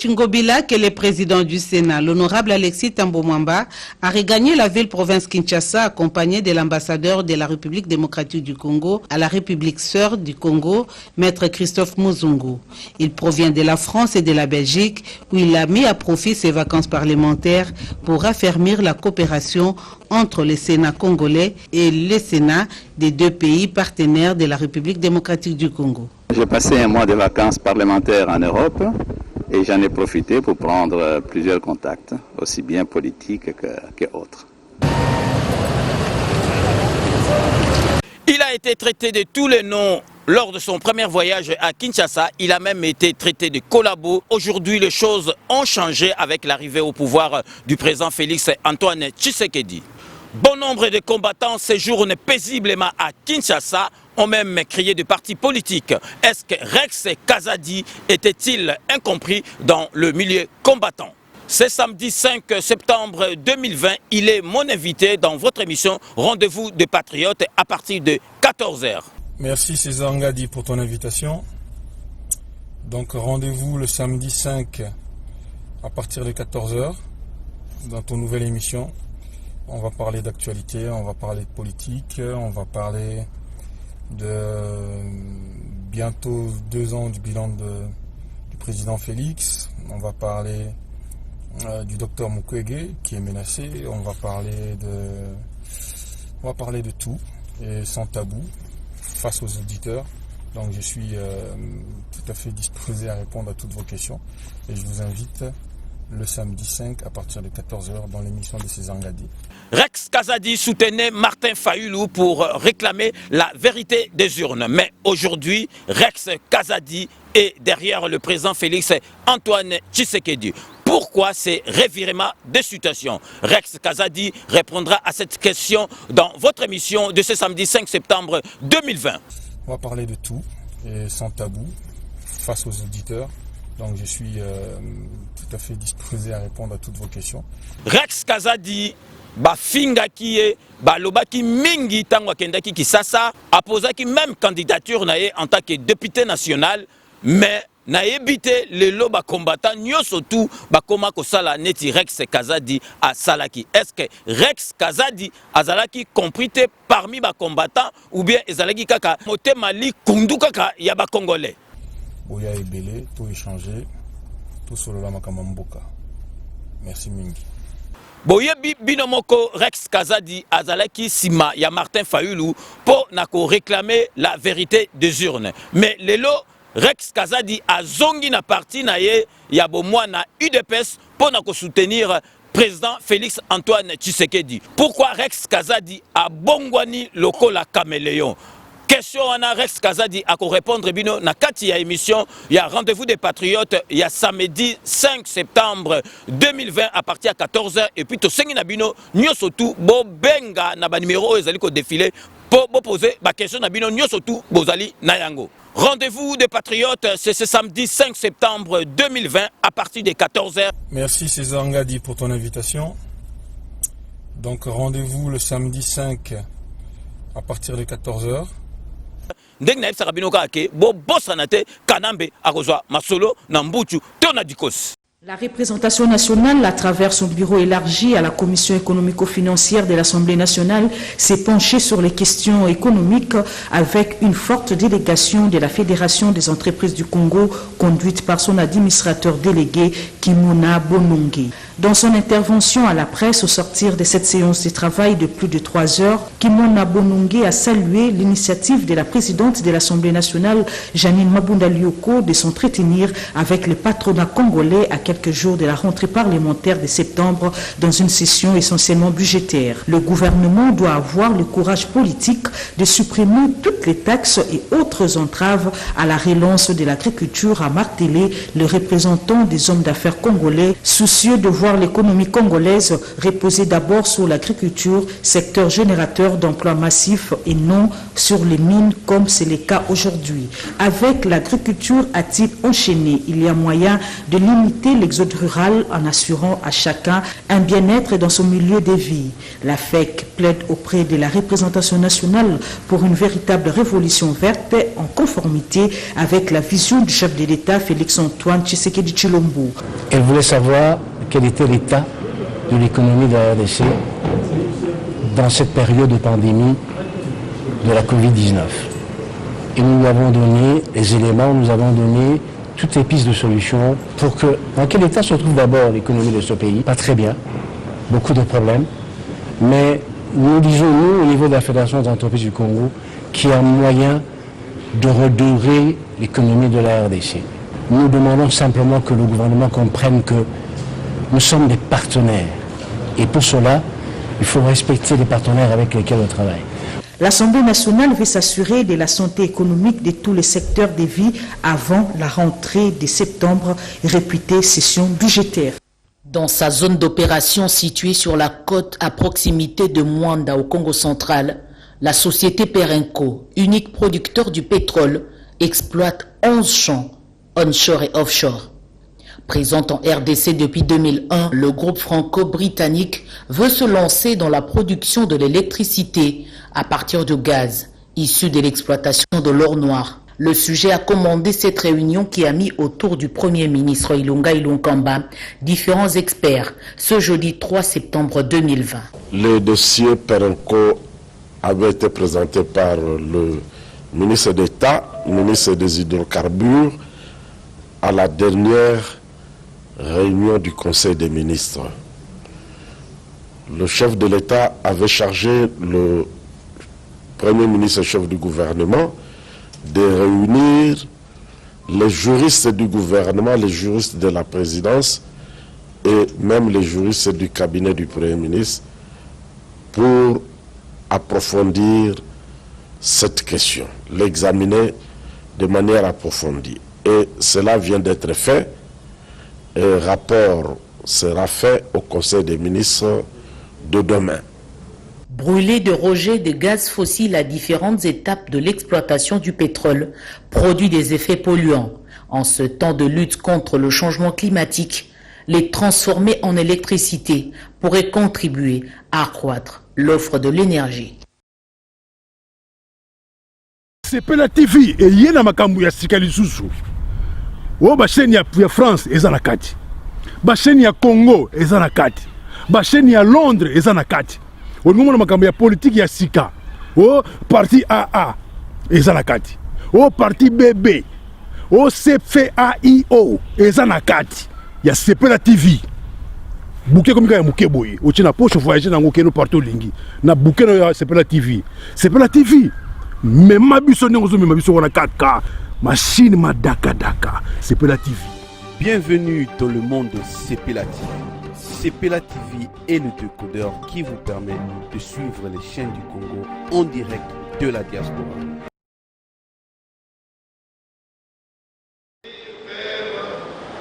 Chingobila, que le président du Sénat, l'honorable Alexis Tambo Mwamba, a regagné la ville-province Kinshasa accompagné de l'ambassadeur de la République démocratique du Congo à la République sœur du Congo, maître Christophe Muzungu. Il provient de la France et de la Belgique où il a mis à profit ses vacances parlementaires pour affermir la coopération entre le Sénat congolais et le Sénat des deux pays partenaires de la République démocratique du Congo. J'ai passé un mois de vacances parlementaires en Europe et j'en ai profité pour prendre plusieurs contacts, aussi bien politiques que autres. Il a été traité de tous les noms lors de son premier voyage à Kinshasa. Il a même été traité de collabo. Aujourd'hui, les choses ont changé avec l'arrivée au pouvoir du président Félix Antoine Tshisekedi. Bon nombre de combattants séjournent paisiblement à Kinshasa, ont même crié de partis politiques. Est-ce que Rex Kazadi était-il incompris dans le milieu combattant? Ce samedi 5 septembre 2020, il est mon invité dans votre émission Rendez-vous des Patriotes à partir de 14h. Merci César Ngadi pour ton invitation. Donc rendez-vous le samedi 5 à partir de 14h dans ton nouvelle émission. On va parler d'actualité, on va parler de politique, on va parler de bientôt 2 ans du bilan du président Félix. On va parler du docteur Mukwege qui est menacé. On va parler de tout et sans tabou face aux auditeurs. Donc je suis tout à fait disposé à répondre à toutes vos questions et je vous invite le samedi 5 à partir de 14h dans l'émission de César Ngadi. Rex Kazadi soutenait Martin Fayulu pour réclamer la vérité des urnes. Mais aujourd'hui, Rex Kazadi est derrière le président Félix Antoine Tshisekedi. Pourquoi ces revirements de situation? Rex Kazadi répondra à cette question dans votre émission de ce samedi 5 septembre 2020. On va parler de tout et sans tabou face aux auditeurs. Donc je suis tout à fait disposé à répondre à toutes vos questions. Rex Kazadi bafingaki ye balobaki mingi tango akendaki Kisasa aposaki même candidature na ye en tant que député national, mais na ebité lelo ba combattant nyoso tout bakoma kosala neti Rex Kazadi a salaki. Est-ce que Rex Kazadi azalaki compris parmi ba combattants ou bien ezalaki kaka motema li kundu kaka ya ba congolais? Boya ebele, tout échangé, tout sur le Lamakamamboka. Merci mingi. Boyebi binomoko Rex Kazadi azalaki sima ya Martin Fayulu pour nako réclamer la vérité des urnes. Mais lelo Rex Kazadi a zongi na parti na ye ya bomwana UDPS pour nako soutenir président Félix Antoine Tshisekedi. Pourquoi Rex Kazadi a bongwani lokola caméléon? Question à Rex Kazadi à répondre bino na kati ya émission il y a Rendez-vous des Patriotes il y a samedi 5 septembre 2020 à partir de 14h et puis to sengi na bino nyoso tout bo benga na ba numéro ezali ko défiler pour poser ba question na bino nyoso tout bozali na yango. Rendez-vous des Patriotes c'est ce samedi 5 septembre 2020 à partir de 14h. Merci César Ngadi pour ton invitation. Donc rendez-vous le samedi 5 à partir de 14h. Ndenge na ebisaka bino kaka ke bobosana te Kanambe akozwa masolo na mbutu to na dikosi. La représentation nationale, à travers son bureau élargi à la Commission économico-financière de l'Assemblée nationale, s'est penchée sur les questions économiques avec une forte délégation de la Fédération des entreprises du Congo, conduite par son administrateur délégué, Kimona Bonongi. Dans son intervention à la presse au sortir de cette séance de travail de plus de 3 heures, Kimona Bonongi a salué l'initiative de la présidente de l'Assemblée nationale, Janine Mabunda Lioko, de s'entretenir avec le patronat congolais à quelques jours de la rentrée parlementaire de septembre dans une session essentiellement budgétaire. Le gouvernement doit avoir le courage politique de supprimer toutes les taxes et autres entraves à la relance de l'agriculture, a martelé le représentant des hommes d'affaires congolais, soucieux de voir savoir l'économie congolaise reposait d'abord sur l'agriculture, secteur générateur d'emplois massifs et non sur les mines comme c'est le cas aujourd'hui. Avec l'agriculture à type enchaîné, il y a moyen de limiter l'exode rural en assurant à chacun un bien-être dans son milieu de vie. La FEC plaide auprès de la représentation nationale pour une véritable révolution verte en conformité avec la vision du chef de l'État Félix-Antoine Tshisekedi Tshilombo. Elle voulait savoir quel était l'état de l'économie de la RDC dans cette période de pandémie de la Covid-19. Et nous lui avons donné les éléments, nous avons donné toutes les pistes de solutions pour que, dans quel état se trouve d'abord l'économie de ce pays? Pas très bien, beaucoup de problèmes, mais nous disons, nous, au niveau de la Fédération des entreprises du Congo, qu'il y a moyen de redorer l'économie de la RDC. Nous demandons simplement que le gouvernement comprenne que nous sommes des partenaires. Et pour cela, il faut respecter les partenaires avec lesquels on travaille. L'Assemblée nationale veut s'assurer de la santé économique de tous les secteurs de vie avant la rentrée de septembre, réputée session budgétaire. Dans sa zone d'opération située sur la côte à proximité de Mwanda au Congo central, la société Perenco, unique producteur du pétrole, exploite 11 champs onshore et offshore. Présente en RDC depuis 2001, le groupe franco-britannique veut se lancer dans la production de l'électricité à partir de gaz, issu de l'exploitation de l'or noir. Le sujet a commandé cette réunion qui a mis autour du Premier ministre Ilunga Ilunkamba différents experts ce jeudi 3 septembre 2020. Le dossier Perenco avait été présenté par le ministre d'État, ministre des Hydrocarbures, à la dernière réunion du Conseil des ministres. Le chef de l'État avait chargé le Premier ministre chef du gouvernement de réunir les juristes du gouvernement, les juristes de la présidence et même les juristes du cabinet du Premier ministre pour approfondir cette question, l'examiner de manière approfondie. Et cela vient d'être fait. Un rapport sera fait au Conseil des ministres de demain. Brûler de rejets de gaz fossiles à différentes étapes de l'exploitation du pétrole produit des effets polluants. En ce temps de lutte contre le changement climatique, les transformer en électricité pourrait contribuer à accroître l'offre de l'énergie. Sepela TV et yena makambu ya sikali susu. O ba chaîne ya France eza na kati. Ba chaîne ya Congo eza na kati. Ba chaîne ya Londres eza na kati. O ngomona makambu ya politique ya sika. O parti AA eza na kati. O parti BB. O CFAIO eza na kati. Ya Sepela TV. Bouquet comme ya muke boye. O tina poche voyager na ngokeno partout lingi. Na bouquet na Sepela TV. Sepela TV. Mais ma biso n'engo ma biso wana 4K machine ma daka Sepela TV. Bienvenue dans le monde de Sepela TV. Sepela TV est le décodeur qui vous permet de suivre les chaînes du Congo en direct de la diaspora.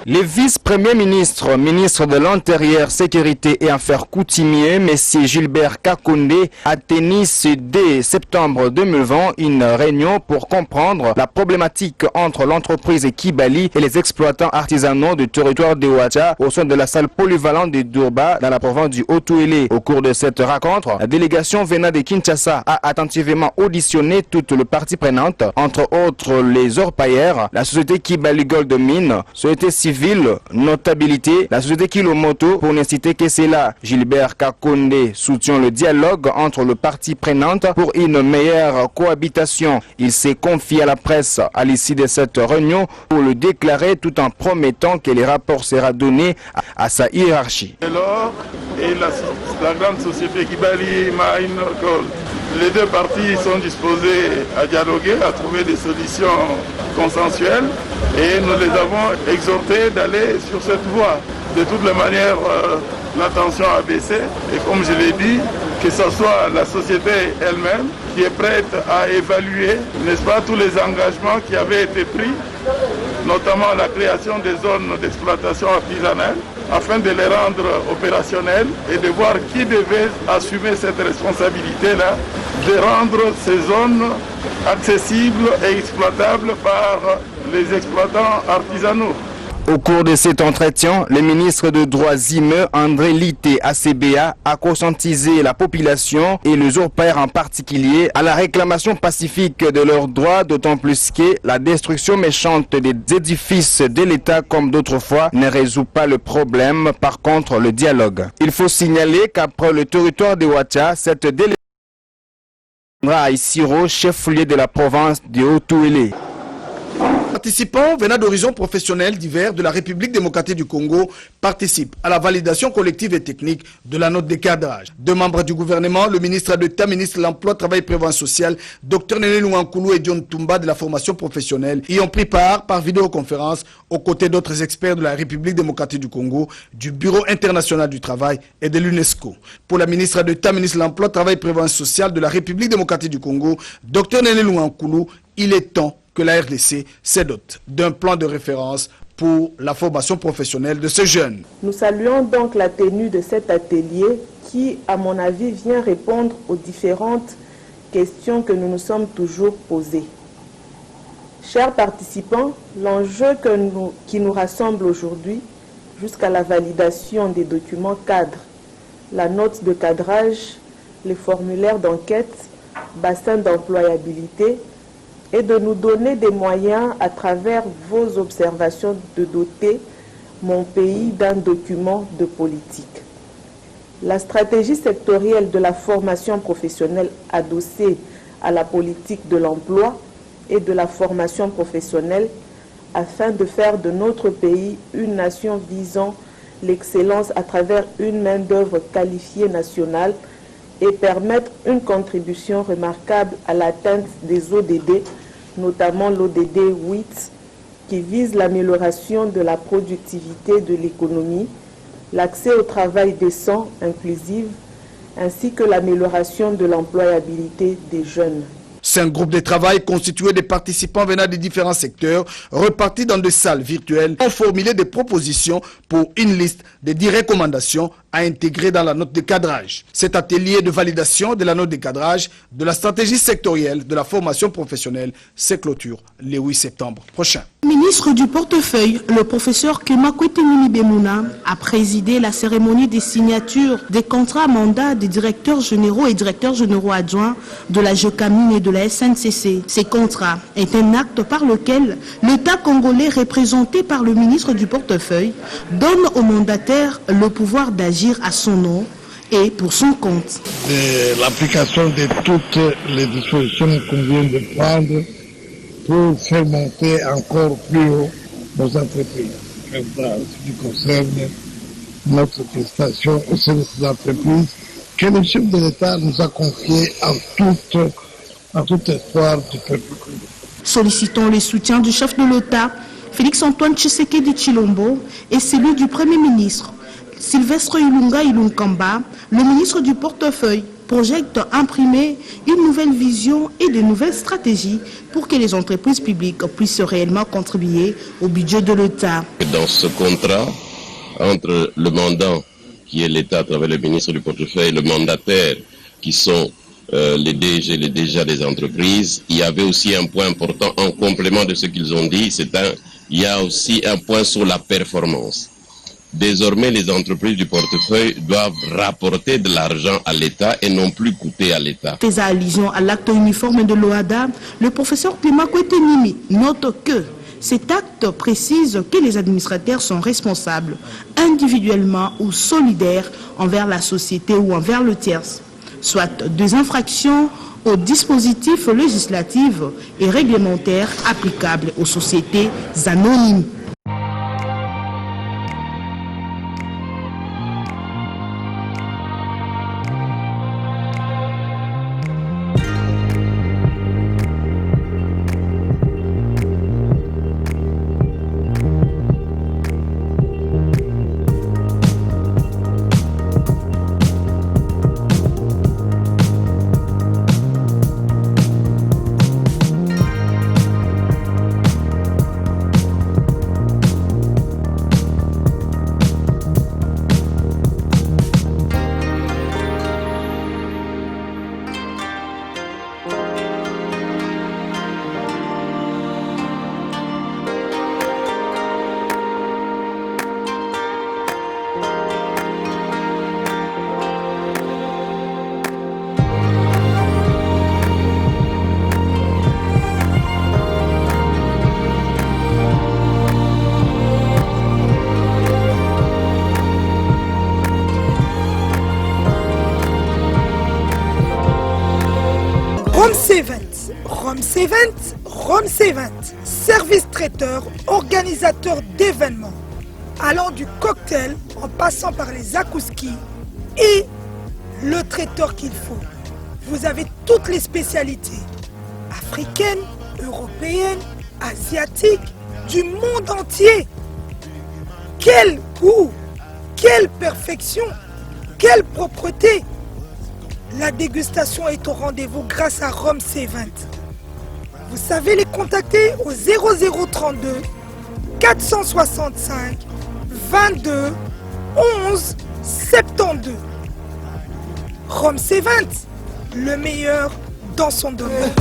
Les vice-premiers ministres, ministre de l'Intérieur, Sécurité et Affaires coutumiers, M. Gilbert Kakoundé, a tenu ce 2 septembre 2020 une réunion pour comprendre la problématique entre l'entreprise Kibali et les exploitants artisanaux du territoire de Ouacha au sein de la salle polyvalente de Durba dans la province du Haut-Ouélé. Au cours de cette rencontre, la délégation venant de Kinshasa a attentivement auditionné toutes les parties prenantes, entre autres les orpailleurs, la société Kibali Gold Mine, société civile, notabilité, la société Kilomoto, pour ne citer que cela. Gilbert Kakoundé soutient le dialogue entre les parties prenantes pour une meilleure cohabitation. Il s'est confié à la presse à l'issue de cette réunion pour le déclarer tout en promettant que les rapports sera donné à sa hiérarchie. Et la grande société Kibali Mine Gold. Les deux parties sont disposées à dialoguer, à trouver des solutions consensuelles et nous les avons exhortés d'aller sur cette voie. De toutes les manières, la tension a baissé et comme je l'ai dit, que ce soit la société elle-même qui est prête à évaluer, n'est-ce pas, tous les engagements qui avaient été pris, notamment la création des zones d'exploitation artisanale, afin de les rendre opérationnels et de voir qui devait assumer cette responsabilité-là, de rendre ces zones accessibles et exploitables par les exploitants artisanaux. Au cours de cet entretien, le ministre de Droits humains, André Lité ACBA, a conscientisé la population et les pères en particulier à la réclamation pacifique de leurs droits, d'autant plus que la destruction méchante des édifices de l'État comme d'autrefois ne résout pas le problème, par contre le dialogue. Il faut signaler qu'après le territoire de Ouacha, cette délégation à Isiro, chef-lieu de la province de Haut-Touélé. Participants venant d'horizons professionnels divers de la République démocratique du Congo participent à la validation collective et technique de la note de cadrage. Deux membres du gouvernement, le ministre d'État, ministre de l'Emploi, Travail et Prévoyance sociale, Dr Néné Louankoulou et John Toumba de la formation professionnelle, y ont pris part par vidéoconférence aux côtés d'autres experts de la République démocratique du Congo, du Bureau international du travail et de l'UNESCO. Pour la ministre d'État, ministre de l'Emploi, Travail et Prévoyance sociale de la République démocratique du Congo, Dr Néné Louankoulou, il est temps que la RDC se dote d'un plan de référence pour la formation professionnelle de ces jeunes. Nous saluons donc la tenue de cet atelier qui, à mon avis, vient répondre aux différentes questions que nous nous sommes toujours posées. Chers participants, l'enjeu qui nous rassemble aujourd'hui, jusqu'à la validation des documents cadres, la note de cadrage, les formulaires d'enquête, bassin d'employabilité, et de nous donner des moyens à travers vos observations de doter mon pays d'un document de politique. La stratégie sectorielle de la formation professionnelle adossée à la politique de l'emploi et de la formation professionnelle afin de faire de notre pays une nation visant l'excellence à travers une main-d'œuvre qualifiée nationale et permettre une contribution remarquable à l'atteinte des ODD, notamment l'ODD 8, qui vise l'amélioration de la productivité de l'économie, l'accès au travail décent, inclusif, ainsi que l'amélioration de l'employabilité des jeunes. C'est un groupe de travail constitué de participants venant des différents secteurs, repartis dans des salles virtuelles, ont formulé des propositions pour une liste de 10 recommandations à intégrer dans la note de cadrage. Cet atelier de validation de la note de cadrage de la stratégie sectorielle de la formation professionnelle se clôture le 8 septembre prochain. Ministre du portefeuille, le professeur Kema Kwetemini Bemouna a présidé la cérémonie des signatures des contrats mandats des directeurs généraux et directeurs généraux adjoints de la JOCAMINE et de la SNCC. Ces contrats est un acte par lequel l'État congolais représenté par le ministre du portefeuille donne au mandataire le pouvoir d'agir à son nom et pour son compte. De l'application de toutes les dispositions qu'on vient de prendre pour faire monter encore plus haut nos entreprises. En ce qui concerne notre prestation au service des entreprises que le chef de l'État nous a confié en tout espoir du peuple. Sollicitons le soutien du chef de l'État, Félix-Antoine Tshisekedi Tshilombo, et celui du Premier ministre, Sylvestre Ilunga Ilunkamba, le ministre du portefeuille, projette imprimer une nouvelle vision et de nouvelles stratégies pour que les entreprises publiques puissent réellement contribuer au budget de l'État. Dans ce contrat, entre le mandant, qui est l'État à travers le ministre du portefeuille, et le mandataire, qui sont les DG, les DGA des entreprises, il y avait aussi un point important en complément de ce qu'ils ont dit, il y a aussi un point sur la performance. Désormais, les entreprises du portefeuille doivent rapporter de l'argent à l'État et non plus coûter à l'État. Faisant allusion à l'acte uniforme de l'OADA, le professeur Pima Kwetenimi note que cet acte précise que les administrateurs sont responsables, individuellement ou solidaires, envers la société ou envers le tierce, soit des infractions aux dispositifs législatifs et réglementaires applicables aux sociétés anonymes. C20, service traiteur, organisateur d'événements, allant du cocktail en passant par les akouskis et le traiteur qu'il faut. Vous avez toutes les spécialités africaines, européennes, asiatiques, du monde entier. Quel goût, quelle perfection, quelle propreté. La dégustation est au rendez-vous grâce à Rhum C20. Vous savez les contacter au 0032 465 22 11 72. Rhum C20, le meilleur dans son domaine.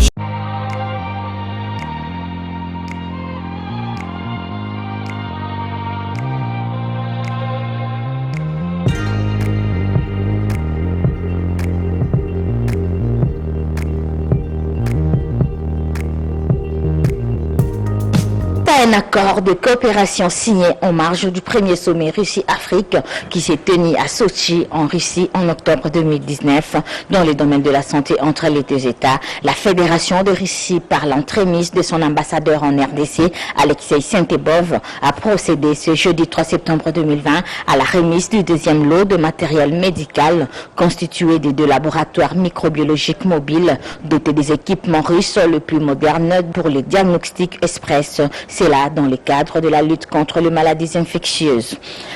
Un accord de coopération signé en marge du premier sommet Russie-Afrique qui s'est tenu à Sochi en Russie en octobre 2019 dans le domaine de la santé entre les deux États. La Fédération de Russie, par l'entremise de son ambassadeur en RDC, Alexei Sentebov, a procédé ce jeudi 3 septembre 2020 à la remise du deuxième lot de matériel médical constitué de 2 laboratoires microbiologiques mobiles dotés des équipements russes les plus modernes pour le diagnostic express. C'est là dans le cadre de la lutte contre les maladies infectieuses.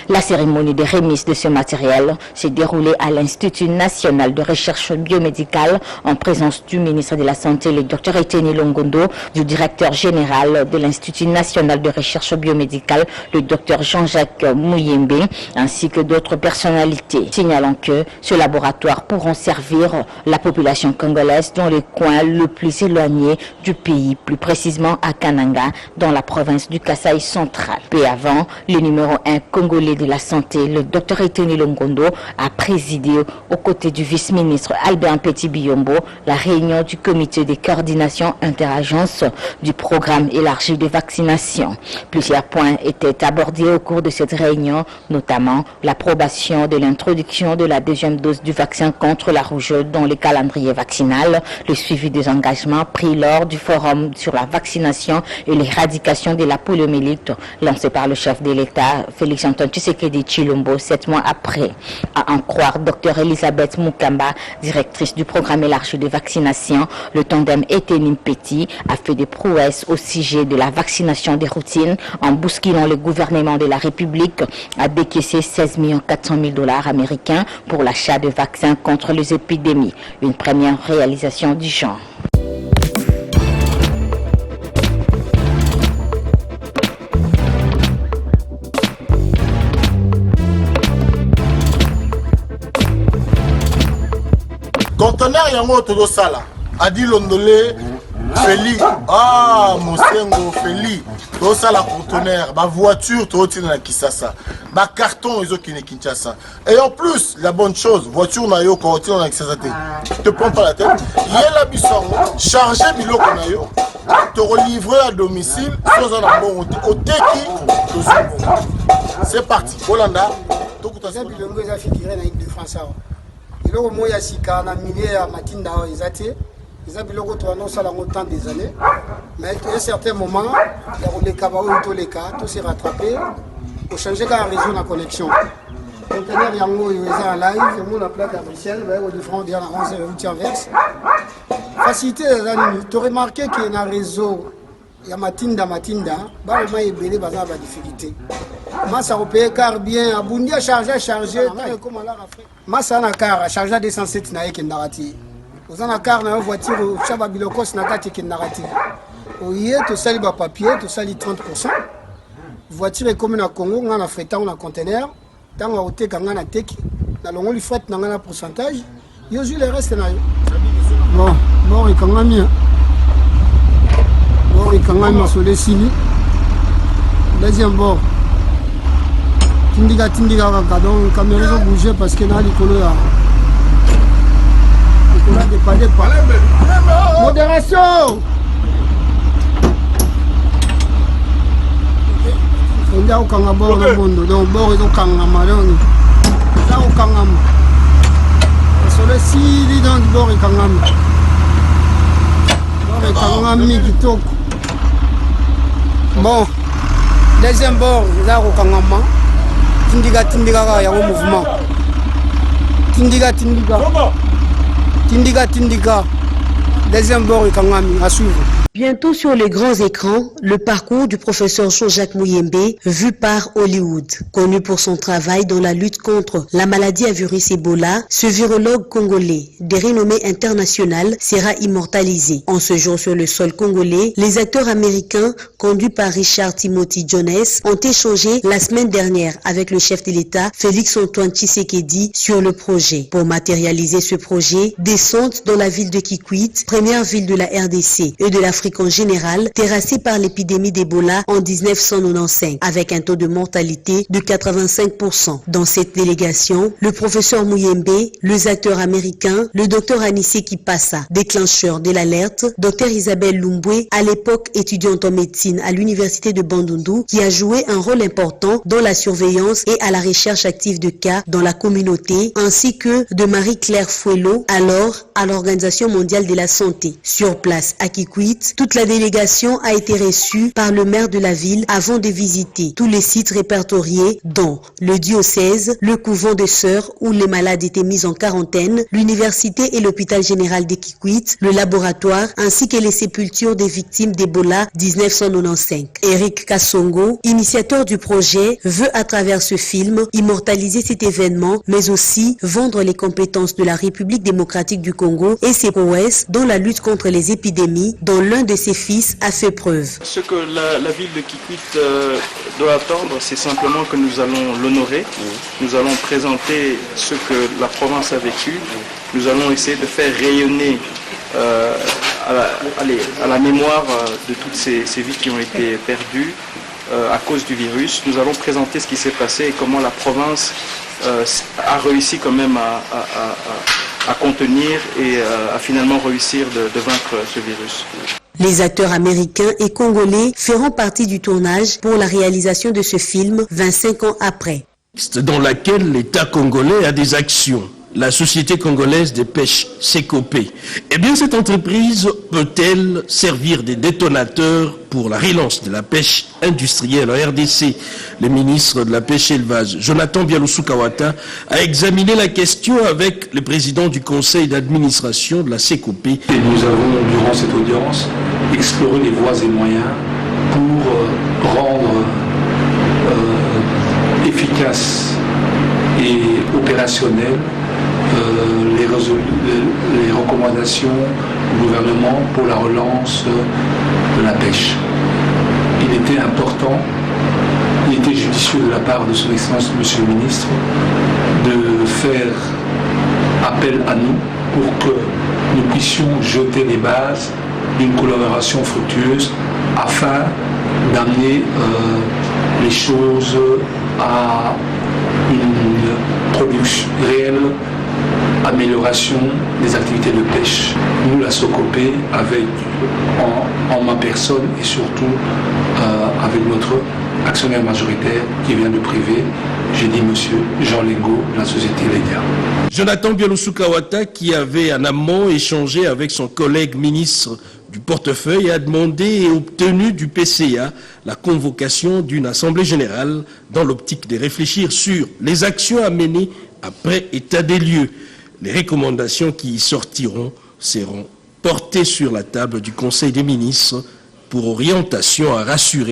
La cérémonie de remise de ce matériel s'est déroulée à l'Institut national de recherche biomédicale en présence du ministre de la Santé, le Dr Eteni Longondo, du directeur général de l'Institut national de recherche biomédicale, le Dr Jean-Jacques Mouyembe, ainsi que d'autres personnalités, signalant que ce laboratoire pourront servir la population congolaise dans les coins le plus éloignés du pays, plus précisément à Kananga, dans la province du Kasaï central. Peu avant, le numéro 1 congolais de la santé, le Dr Eteni Longondo, a présidé aux côtés du vice-ministre Albert Petit-Biyombo la réunion du comité de coordination interagence du programme élargi de vaccination. Plusieurs points étaient abordés au cours de cette réunion, notamment l'approbation de l'introduction de la deuxième dose du vaccin contre la rougeole dans le calendrier vaccinal, le suivi des engagements pris lors du forum sur la vaccination et l'éradication de la poliomyélite lancé par le chef de l'État Félix Antoine Tshisekedi Tshilombo 7 mois après. À en croire Dr Elisabeth Mukamba, directrice du programme élargi de vaccination, le tandem Eteni Petit a fait des prouesses au sujet de la vaccination des routines en bousculant le gouvernement de la République à décaisser 16 400 000 $ américains pour l'achat de vaccins contre les épidémies. Une première réalisation du genre. Conteneur yango todo sala adi londolé Feli Mosengo Feli todo sala conteneur ba voiture todo tina na Kisasa ba carton ezo kine Kinshasa et en plus la bonne chose voiture na yo ko tina na Kisasa te prends pas la tête yela bisongo charger biloko na yo te relivrer à domicile sans un bon oteki to zongo. C'est parti Holanda to kutasa bilongo za fikire na équipe de France. Biloko moya sika na milieu ya matinda ezate eza biloko to annonce la longtemps des années mais à un certain moment ya koleka ba oyo to leka to se rattraper pour changer ka réseau na connexion conteneur yango eza en live mo na plaque à Bruxelles ba au différent dia na 11 route inverse facilité ezani to remarquer que na réseau ya matinda ba ma ebele baza ba difficulté Massa opé car bien abundi a charger comme là Afrique Massa na car a charger 207 na yeke narati ozana car na voiture chaba bilokos na kati ke narati oye to sali ba papier to sali 30% voiture comme na Congo ngana fretant na conteneur tango oteka ngana teki na longo li fret na ngana pourcentage yo ju le reste na yo bon ikangami masole sili deuxième bord tindiga kaka donc caméra ezo bouger parce que na likolo ya dépanner pas modération onde okanga bord na bondo donc bord ezokangama donc eza okangama masole sili donc bord ekangami kitoko Bon, deuxième bord, là, au Kangama, Tindiga Tindiga, il y a un mouvement. Tindiga Tindiga. Tindiga Tindiga. Deuxième bord, au Kangami, à suivre. Bientôt sur les grands écrans, le parcours du professeur Jean-Jacques Muyembe, vu par Hollywood. Connu pour son travail dans la lutte contre la maladie à virus Ebola, ce virologue congolais, de renommée internationale, sera immortalisé. En ce jour sur le sol congolais, les acteurs américains, conduits par Richard Timothy Jones, ont échangé la semaine dernière avec le chef de l'État, Félix-Antoine Tshisekedi, sur le projet. Pour matérialiser ce projet, descente dans la ville de Kikwit, première ville de la RDC et de l'Afrique en général, terrassée par l'épidémie d'Ebola en 1995, avec un taux de mortalité de 85%. Dans cette délégation, le professeur Muyembe, les acteurs américains, le docteur Anissé Kipassa, déclencheur de l'alerte, docteur Isabelle Lumbwe, à l'époque étudiante en médecine à l'université de Bandundu, qui a joué un rôle important dans la surveillance et à la recherche active de cas dans la communauté, ainsi que de Marie-Claire Fouello, alors à l'Organisation mondiale de la santé. Sur place à Kikwit, toute la délégation a été reçue par le maire de la ville avant de visiter tous les sites répertoriés dont le diocèse, le couvent des sœurs où les malades étaient mis en quarantaine, l'université et l'hôpital général de Kikwit, le laboratoire ainsi que les sépultures des victimes d'Ebola 1995. Eric Kassongo, initiateur du projet, veut à travers ce film immortaliser cet événement mais aussi vendre les compétences de la République démocratique du Congo et ses prouesses dans la lutte contre les épidémies dont l'un de ses fils a fait preuve. Ce que la ville de Kikwit doit attendre, c'est simplement que nous allons l'honorer. Nous allons présenter ce que la province a vécu. Nous allons essayer de faire rayonner à la mémoire de toutes ces vies qui ont été perdues à cause du virus. Nous allons présenter ce qui s'est passé et comment la province a réussi quand même à contenir et à finalement réussir de vaincre ce virus. Les acteurs américains et congolais feront partie du tournage pour la réalisation de ce film 25 ans après. Dans laquelle l'État congolais a des actions. La Société congolaise de pêche Sécopé. Eh bien, cette entreprise peut-elle servir de détonateur pour la relance de la pêche industrielle en RDC? Le ministre de la Pêche et élevage, Jonathan Bialoussou Kawata, a examiné la question avec le président du conseil d'administration de la Sécopé. Et nous avons, durant cette audience, exploré les voies et moyens pour rendre efficace et opérationnel les recommandations du gouvernement pour la relance de la pêche. Il était important, il était judicieux de la part de son Excellence, Monsieur le Ministre, de faire appel à nous pour que nous puissions jeter les bases d'une collaboration fructueuse afin d'amener les choses à une production réelle, amélioration des activités de pêche. Nous, la Socopé, avec en ma personne et surtout avec notre actionnaire majoritaire qui vient de privé, j'ai dit monsieur Jean Lengo, la société Lénia. Jonathan Bialoussou Kawata, qui avait en amont échangé avec son collègue ministre du portefeuille, a demandé et obtenu du PCA la convocation d'une assemblée générale dans l'optique de réfléchir sur les actions à mener après état des lieux. Les recommandations qui y sortiront seront portées sur la table du Conseil des ministres pour orientation à rassurer